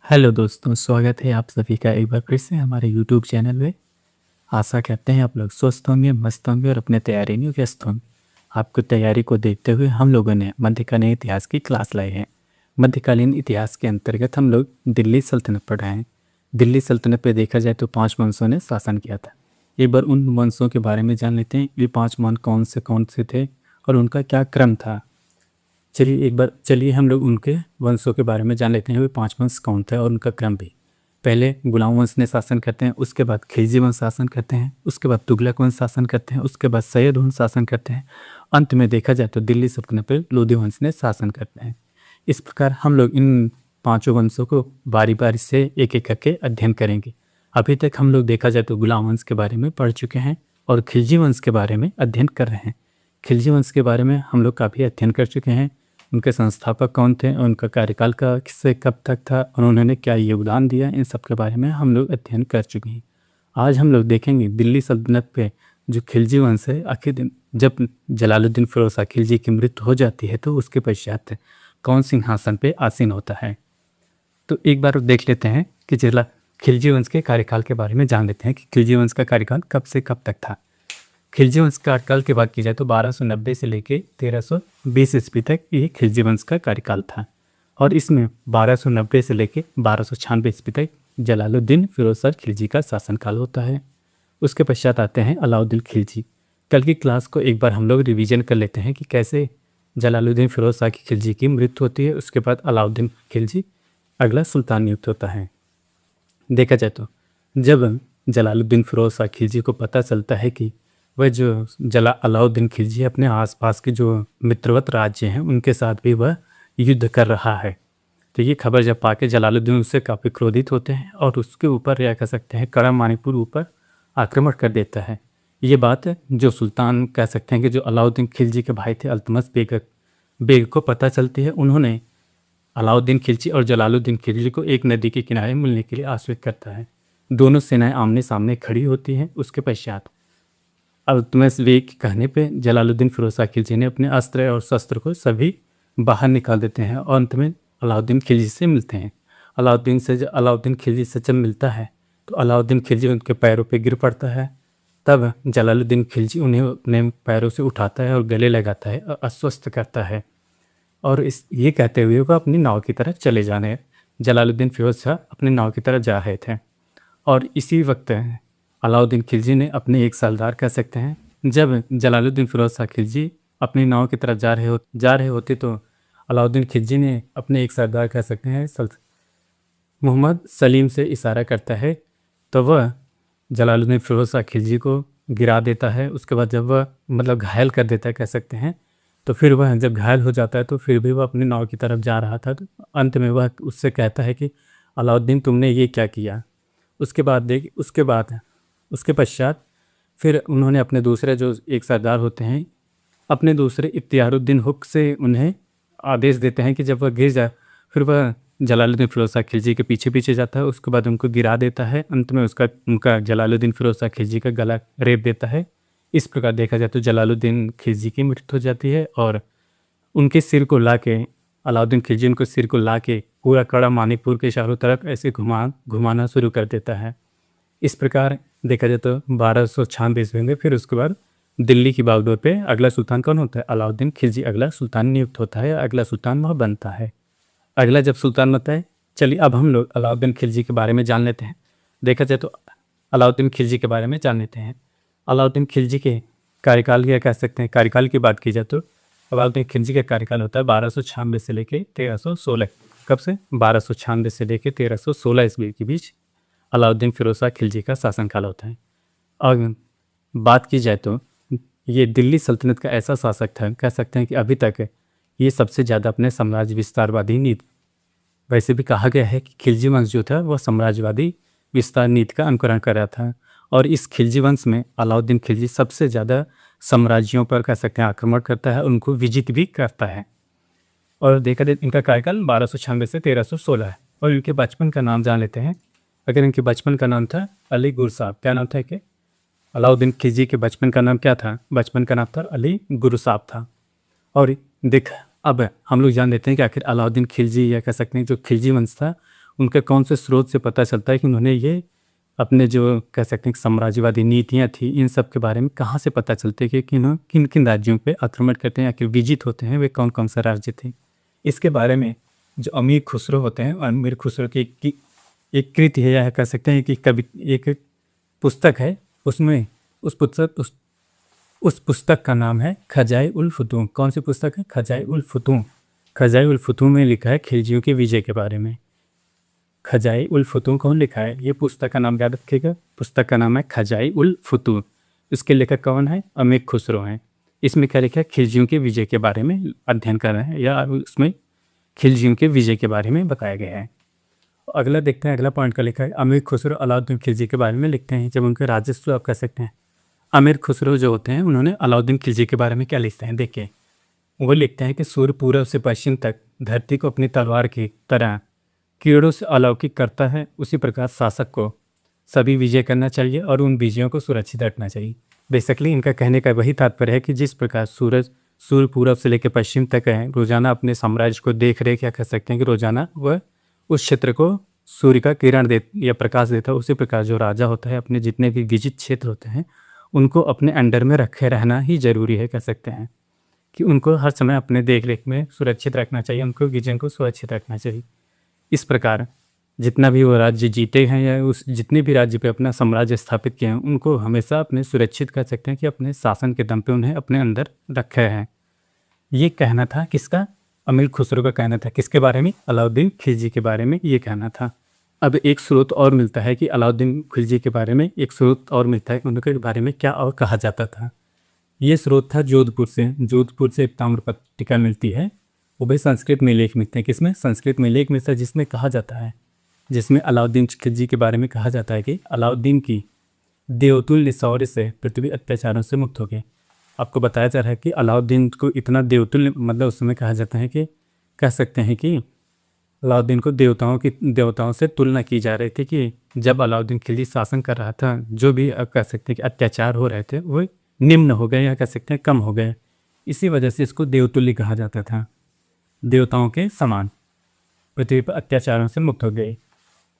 Hello दोस्तों, स्वागत है आप सभी का एक बार फिर से हमारे यूट्यूब चैनल में। आशा करते हैं आप लोग स्वस्थ होंगे, मस्त होंगे और अपने तैयारी में व्यस्त होंगे। आपको तैयारी को देखते हुए हम लोगों ने मध्यकालीन इतिहास की क्लास लाई है। मध्यकालीन इतिहास के अंतर्गत हम लोग दिल्ली सल्तनत पढ़ रहे हैं। दिल्ली सल्तनत पे देखा जाए तो 5 वंशों ने शासन किया था। एक बार उन वंशों के बारे में जान लेते हैं। ये 5 वंश कौन से थे और उनका क्या क्रम था। चलिए हम लोग उनके वंशों के बारे में जान लेते हैं। वे 5 वंश कौन थे और उनका क्रम भी। पहले गुलाम वंश ने शासन करते हैं, उसके बाद खिलजी वंश शासन करते हैं, उसके बाद तुगलक वंश शासन करते हैं, उसके बाद सैयद वंश शासन करते हैं। अंत में देखा जाए तो दिल्ली सल्तनत पर लोधी वंश ने शासन करते हैं। इस प्रकार हम लोग इन पांचों वंशों को बारी बारी से एक एक करके अध्ययन करेंगे। अभी तक हम लोग देखा जाए तो गुलाम वंश के बारे में पढ़ चुके हैं और खिलजी वंश के बारे में अध्ययन कर रहे हैं। खिलजी वंश के बारे में हम लोग काफ़ी अध्ययन कर चुके हैं। उनके संस्थापक कौन थे, उनका कार्यकाल का किससे कब तक था और उन्होंने क्या योगदान दिया, इन सब के बारे में हम लोग अध्ययन कर चुके हैं। आज हम लोग देखेंगे दिल्ली सल्तनत पे जो खिलजी वंश है, आखिर दिन जब जलालुद्दीन फिरोज शाह खिलजी की मृत्यु हो जाती है तो उसके पश्चात कौन सिंहासन पे आसीन होता है। तो एक बार देख लेते हैं कि खिलजी वंश के कार्यकाल के बारे में जान लेते हैं कि खिलजी वंश का कार्यकाल कब से कब तक था। खिलजी वंश का कार्यकाल की बात की जाए तो 1290 से लेकर 1320 ईस्वी तक ये खिलजी वंश का कार्यकाल था और इसमें 1290 से लेकर 1296 ईस्वी तक जलालुद्दीन फिरोज शाह खिलजी का शासनकाल होता है। उसके पश्चात आते हैं अलाउद्दीन खिलजी। कल की क्लास को एक बार हम लोग रिवीजन कर लेते हैं कि कैसे जलालुद्दीन फिरोज शाह खिलजी की मृत्यु होती है। उसके बाद अलाउद्दीन खिलजी अगला सुल्तान नियुक्त होता है। देखा जाए तो जब जलालुद्दीन फिरोज शाह खिलजी को पता चलता है कि वह जो अलाउद्दीन खिलजी अपने आसपास के जो मित्रवत राज्य हैं उनके साथ भी वह युद्ध कर रहा है, तो ये खबर जब पाके जलालुद्दीन उससे काफ़ी क्रोधित होते हैं और उसके ऊपर या कह सकते हैं कड़ा मानीपुर ऊपर आक्रमण कर देता है। ये बात जो सुल्तान कह सकते हैं कि जो अलाउद्दीन खिलजी के भाई थे अल्तमश बेग को पता चलती है। उन्होंने अलाउद्दीन खिलजी और जलालुद्दीन खिलजी को एक नदी के किनारे मिलने के लिए आश्वस्त करता है। दोनों सेनाएं आमने सामने खड़ी होती हैं। उसके पश्चात अल्तमश बेग के कहने पे जलालुद्दीन फिरोज शाह खिलजी ने अपने अस्त्र और शस्त्र को सभी बाहर निकाल देते हैं और अंत में अलाउद्दीन खिलजी से मिलते हैं। अलाउद्दीन खिलजी से जब मिलता है तो अलाउद्दीन खिलजी उनके पैरों पे गिर पड़ता है। तब जलालुद्दीन खिलजी उन्हें अपने पैरों से उठाता है और गले लगाता है और आश्वस्त करता है और ये कहते हुए वह अपनी नाव की तरफ चले जाने जलालुद्दीन फिरोज शाह अपनी नाव की तरफ जा रहे थे। और इसी वक्त अलाउद्दीन खिलजी ने अपने एक सालदार कह सकते हैं, जब जलालुद्दीन फिरोज शाह खिलजी अपनी नाव की तरफ जा रहे होते तो अलाउद्दीन खिलजी ने अपने एक सरदार कह सकते हैं मोहम्मद सलीम से इशारा करता है, तो वह जलालुद्दीन फिरोज शाह खिलजी को गिरा देता है। उसके बाद जब वह घायल कर देता है कह सकते हैं, तो फिर वह जब घायल हो जाता है तो फिर भी वह अपनी नाव की तरफ जा रहा था। तो अंत में वह उससे कहता है कि अलाउद्दीन तुमने ये क्या किया। उसके पश्चात फिर उन्होंने अपने दूसरे जो एक सरदार होते हैं, अपने दूसरे इख्तियारुद्दीन हुक से उन्हें आदेश देते हैं कि जब वह गिर जाए फिर वह जलालुद्दीन फिरोज शाह खिलजी के पीछे पीछे जाता है। उसके बाद उनको गिरा देता है। अंत में उनका जलालुद्दीन फिरोज शाह खिलजी का गला रेत देता है। इस प्रकार देखा जाए तो जलालुद्दीन खिलजी की मृत्यु हो जाती है और उनके सिर को ला के अलाउद्दीन खिलजी उनको सिर को ला के पूरा कड़ा मानिकपुर के चारों तरफ ऐसे घुमाना शुरू कर देता है। इस प्रकार देखा जाए तो 1296 ईस्वी में फिर उसके बाद दिल्ली की बागडोर पे अगला सुल्तान कौन होता है, अलाउद्दीन खिलजी अगला सुल्तान नियुक्त होता है। अगला सुल्तान वह बनता है। अगला जब सुल्तान बनता है, चलिए अब हम लोग अलाउद्दीन खिलजी के बारे में जान लेते हैं। देखा जाए तो अलाउद्दीन खिलजी के बारे में जान लेते हैं। अलाउद्दीन खिलजी के कार्यकाल क्या कह सकते हैं, कार्यकाल की बात की जाए तो अलाउद्दीन खिलजी का कार्यकाल होता है 1296 से लेकर 1316। कब से? 1296 से लेकर 1316 ईस्वी के बीच अलाउद्दीन फिरोज शाह खिलजी का शासनकाल होता है। और बात की जाए तो ये दिल्ली सल्तनत का ऐसा शासक था, कह सकते हैं कि अभी तक ये सबसे ज़्यादा अपने साम्राज्य विस्तारवादी नीति, वैसे भी कहा गया है कि खिलजी वंश जो था वह साम्राज्यवादी विस्तार नीति का अनुकरण कर रहा था। और इस खिलजी वंश में अलाउद्दीन खिलजी सबसे ज़्यादा साम्राज्यों पर कह सकते हैं आक्रमण करता है, उनको विजित भी करता है। और देखा जाए इनका कार्यकाल 1296 से 1316 है। और इनके बचपन का नाम जान लेते हैं। अगर इनके बचपन का नाम था अली गुरु साहब। क्या नाम था कि अलाउद्दीन खिलजी के बचपन का नाम क्या था? बचपन का नाम था अली गुरु साहब था। और अब हम लोग जान लेते हैं कि आखिर अलाउद्दीन खिलजी या कह सकते हैं जो खिलजी वंश था उनके कौन से स्रोत से पता चलता है कि उन्होंने ये अपने जो कह सकते हैं कि साम्राज्यवादी नीतियाँ थी, इन सब के बारे में कहाँ से पता चलते कि किन-किन राज्यों पे आक्रमण करते हैं या फिर विजित होते हैं, वे कौन-कौन सा राज्य थे। इसके बारे में जो अमीर खुसरो होते हैं, अमीर खुसरो की एक कृति है या कह सकते हैं कि एक पुस्तक है, उसमें उस पुस्तक का नाम है खज़ाए-उल-फुतून। कौन सी पुस्तक है? खज़ाए-उल-फुतून। खज़ाए-उल-फुतून में लिखा है खिलजियों के विजय के बारे में। खज़ाए-उल-फुतून कौन लिखा है? ये पुस्तक का नाम याद रखिएगा। पुस्तक का नाम है खज़ाए-उल-फुतून। इसके लेखक कौन है? अमीर खुसरो हैं। इसमें क्या लिखा है? खिलजियों के विजय के बारे में अध्ययन कर रहे हैं या उसमें खिलजियों के विजय के बारे में बताया गया है। अगला देखते हैं, अगला पॉइंट का लिखा है अमीर खुसरो अलाउद्दीन खिलजी के बारे में लिखते हैं। जब उनके राजस्व आप कह सकते हैं, अमीर खुसरो जो होते हैं उन्होंने अलाउद्दीन खिलजी के बारे में क्या लिखते हैं, देखिए वो लिखते हैं कि सूर्य पूर्व से पश्चिम तक धरती को अपनी तलवार की तरह कीड़ों से अलौकिक करता है, उसी प्रकार शासक को सभी विजय करना चाहिए और उन विजयों को सुरक्षित रखना चाहिए। बेसिकली इनका कहने का वही तात्पर्य है कि जिस प्रकार सूर्य पूर्व से लेकर पश्चिम तक है, रोजाना अपने साम्राज्य को देख रेख या कह सकते हैं कि रोजाना वह उस क्षेत्र को सूर्य का किरण दे या प्रकाश देता है, उसी प्रकार जो राजा होता है अपने जितने भी विजित क्षेत्र होते हैं उनको अपने अंडर में रखे रहना ही जरूरी है, कह सकते हैं कि उनको हर समय अपने देख रेख में सुरक्षित रखना चाहिए, उनको विजय को सुरक्षित रखना चाहिए। इस प्रकार जितना भी वो राज्य जीते हैं या उस जितने भी राज्य पे अपना साम्राज्य स्थापित किए हैं उनको हमेशा अपने सुरक्षित कह सकते हैं कि अपने शासन के दम पे उन्हें अपने अंदर रखे हैं। ये कहना था किसका? अमीर खुसरो का कहना था। किसके बारे में? अलाउद्दीन खिलजी के बारे में ये कहना था। अब एक स्रोत और मिलता है कि अलाउद्दीन खिलजी के बारे में एक स्रोत और मिलता है कि उनके बारे में क्या और कहा जाता था। ये स्रोत था जोधपुर से एक ताम्रपट्टिका मिलती है, वो भी संस्कृत में लेख मिलते हैं। किसमें? संस्कृत में लेख मिलता है जिसमें कहा जाता है, जिसमें अलाउद्दीन खिलजी के बारे में कहा जाता है कि अलाउद्दीन की देवतुल्य शौर्य से पृथ्वी अत्याचारों से मुक्त हो गई। आपको बताया जा रहा है कि अलाउद्दीन को इतना देवतुल्य, मतलब उस समय कहा जाता है कि कह सकते हैं कि अलाउद्दीन को देवताओं से तुलना की जा रही थी कि जब अलाउद्दीन खिलजी शासन कर रहा था, जो भी कह सकते हैं कि अत्याचार हो रहे थे वो निम्न हो गए या कह सकते हैं कम हो गए। इसी वजह से इसको देवतुल्य कहा जाता था, देवताओं के समान पृथ्वी पर अत्याचारों से मुक्त हो गई।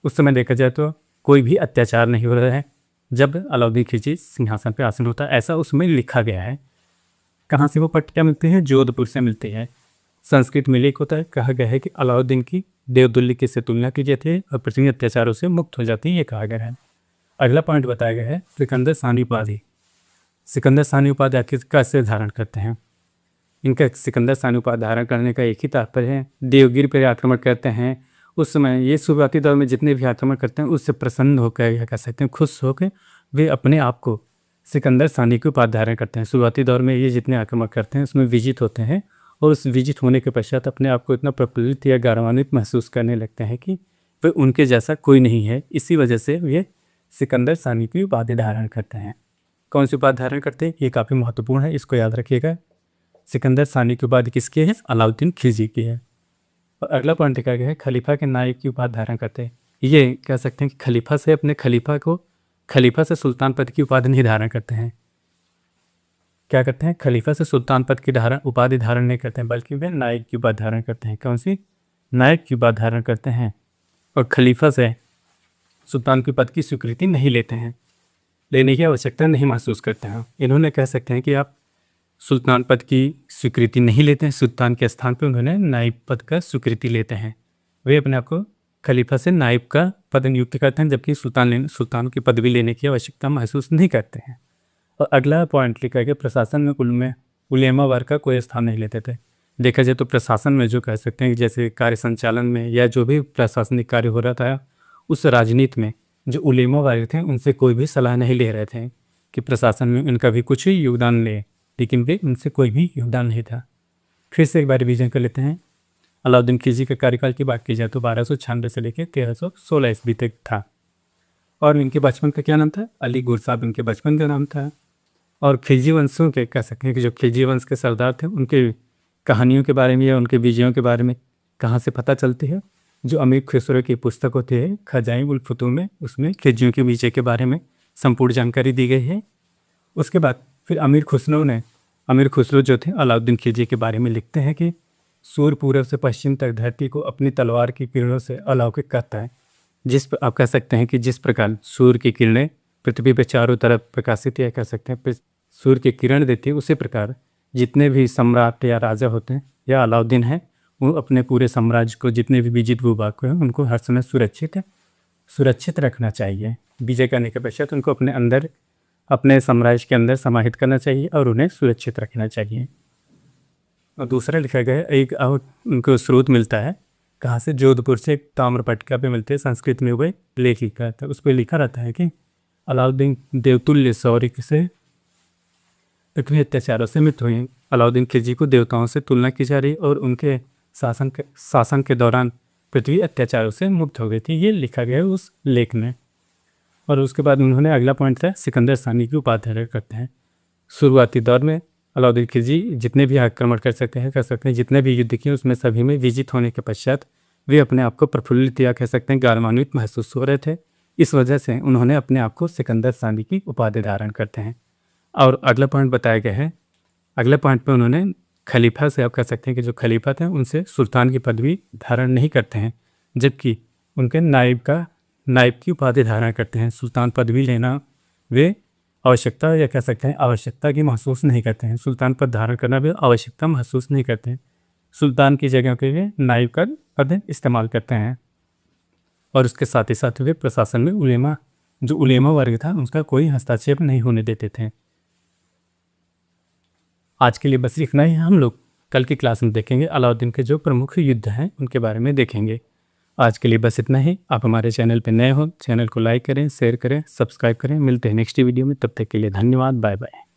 उस समय देखा जाए तो कोई भी अत्याचार नहीं हो रहा है जब अलाउद्दीन खिलजी सिंहासन पर आसीन होता है, ऐसा उसमें लिखा गया है। कहाँ से वो पट्टिका मिलती है? जोधपुर से मिलती है। संस्कृत में लेख होता है, कहा गया है कि अलाउद्दीन की देवतुल्य से तुलना की जाती है और पृथ्वी अत्याचारों से मुक्त हो जाती है, ये कहा गया है। अगला पॉइंट बताया गया है सिकंदर सानी उपाधि। सिकंदर सानी उपाधि आखिर कैसे धारण करते हैं? इनका सिकंदर सानी उपाधि धारण करने का एक ही तात्पर्य है, देवगिरी पर आक्रमण करते हैं उस समय ये शुरुआती दौर में जितने भी आक्रमण करते हैं उससे प्रसन्न होकर या कह सकते हैं खुश होकर वे अपने आप को सिकंदर सानी की उपाधि धारण करते हैं। शुरुआती दौर में ये जितने आक्रमण करते हैं उसमें विजित होते हैं और उस विजित होने के पश्चात अपने आप को इतना प्रफुल्लित या गौरवान्वित महसूस करने लगते हैं कि वे उनके जैसा कोई नहीं है। इसी वजह से वे सिकंदर सानी की उपाधि धारण करते हैं। कौन सी उपाधि धारण करते हैं? ये काफ़ी महत्वपूर्ण है, इसको याद रखिएगा। सिकंदर सानी की उपाधि किसकी है? अलाउद्दीन खिलजी की है। और अगला पॉइंट लिखा गया है खलीफा के नायक की उपाधि धारण करते हैं। ये कह सकते हैं कि खलीफा से सुल्तान पद की उपाधि नहीं धारण करते हैं। क्या करते हैं? खलीफा से सुल्तान पद की उपाधि धारण नहीं करते हैं, बल्कि वे नायक की उपाधि धारण करते हैं। कौन सी? नायक की उपाधि धारण करते हैं और खलीफा से सुल्तान के पद की स्वीकृति नहीं लेते हैं, लेने की आवश्यकता नहीं महसूस करते हैं। इन्होंने कह सकते हैं कि आप सुल्तान पद की स्वीकृति नहीं लेते हैं, सुल्तान के स्थान पर उन्होंने नायब पद का स्वीकृति लेते हैं। वे अपने आप को खलीफा से नायब का पद नियुक्त करते हैं, जबकि सुल्तान की पदवी लेने की आवश्यकता महसूस नहीं करते हैं। और अगला पॉइंट लिखा है प्रशासन में उलेमा वर्ग का कोई स्थान नहीं लेते थे। देखा जाए तो प्रशासन में जो कह सकते हैं कि जैसे कार्य संचालन में या जो भी प्रशासनिक कार्य हो रहा था उस राजनीति में जो उलेमा वर्ग थे उनसे कोई भी सलाह नहीं ले रहे थे कि प्रशासन में उनका भी कुछ योगदान ले, लेकिन वे उनसे कोई भी योगदान नहीं था। फिर से एक बार रिवीजन कर लेते हैं। अलाउद्दीन खिलजी के कार्यकाल की बात की जाए तो 1296 से लेकर 1316 ईस्वी तक था। और इनके बचपन का क्या नाम था? अली गुर साहब इनके बचपन का नाम था। और खिलजी वंशों के कह सकते हैं कि जो खिलजी वंश के सरदार थे उनके कहानियों के बारे में या उनके विजयों के बारे में कहाँ से पता चलती है? जो अमीर खुसरो की पुस्तक होती है खज़ाए-उल-फुतून में, उसमें खिलजियों के विजय के बारे में संपूर्ण जानकारी दी गई है। उसके बाद फिर अमीर खुसरो जो थे अलाउद्दीन खिलजी के बारे में लिखते हैं कि सूर्य पूरब से पश्चिम तक धरती को अपनी तलवार की किरणों से अलौकिक करता है। आप कह सकते हैं कि जिस प्रकार सूर्य की किरणें पृथ्वी पे चारों तरफ प्रकाशित या कह सकते हैं सूर्य की किरण देती है, उसी प्रकार जितने भी सम्राट या राजा होते हैं या अलाउद्दीन है, वो अपने पूरे साम्राज्य को, जितने भी विजित भूभाग को है, उनको हर समय सुरक्षित रखना चाहिए। विजय करने के पश्चात उनको अपने साम्राज्य के अंदर समाहित करना चाहिए और उन्हें सुरक्षित रखना चाहिए। और दूसरा लिखा गया एक और उनको स्रोत मिलता है, कहाँ से? जोधपुर से एक ताम्रपट्टिका पे मिलते हैं, संस्कृत में वह लेख लिखा रहता है। उस पर लिखा रहता है कि अलाउद्दीन देवतुल्य शौर्य से पृथ्वी अत्याचारों से मुक्त हुए। अलाउद्दीन खिलजी को देवताओं से तुलना की जा रही और उनके शासन के दौरान पृथ्वी अत्याचारों से मुक्त हो गई थी। ये लिखा गया है उस लेख में। और उसके बाद उन्होंने अगला पॉइंट था, सिकंदर सानी की उपाधि धारण करते हैं। शुरुआती दौर में अलाउद्दीन खिलजी जितने भी आक्रमण कर सकते हैं, जितने भी युद्ध किए उसमें सभी में विजित होने के पश्चात वे अपने आप को प्रफुल्लित या कह सकते हैं गौरवान्वित महसूस हो रहे थे। इस वजह से उन्होंने अपने आप को सिकंदर सानी की उपाधि धारण करते हैं। और अगला पॉइंट बताया गया है, अगले पॉइंट पे उन्होंने खलीफा से, आप कह सकते हैं कि जो खलीफा थे उनसे सुल्तान की पदवी धारण नहीं करते हैं, जबकि उनके नायब की उपाधि धारण करते हैं। सुल्तान पदवी लेना वे आवश्यकता या कह सकते हैं आवश्यकता की महसूस नहीं करते हैं। सुल्तान पद धारण करना वे आवश्यकता महसूस नहीं करते हैं। सुल्तान की जगह के लिए नायब का पद इस्तेमाल करते हैं। और उसके साथ ही साथ वे प्रशासन में उलेमा वर्ग था उसका कोई हस्तक्षेप नहीं होने देते थे। आज के लिए बस इतना ही। हम लोग कल की क्लास में देखेंगे अलाउद्दीन के जो प्रमुख युद्ध हैं उनके बारे में देखेंगे। आज के लिए बस इतना ही। आप हमारे चैनल पर नए हो, चैनल को लाइक करें, शेयर करें, सब्सक्राइब करें। मिलते हैं नेक्स्ट वीडियो में, तब तक के लिए धन्यवाद। Bye bye.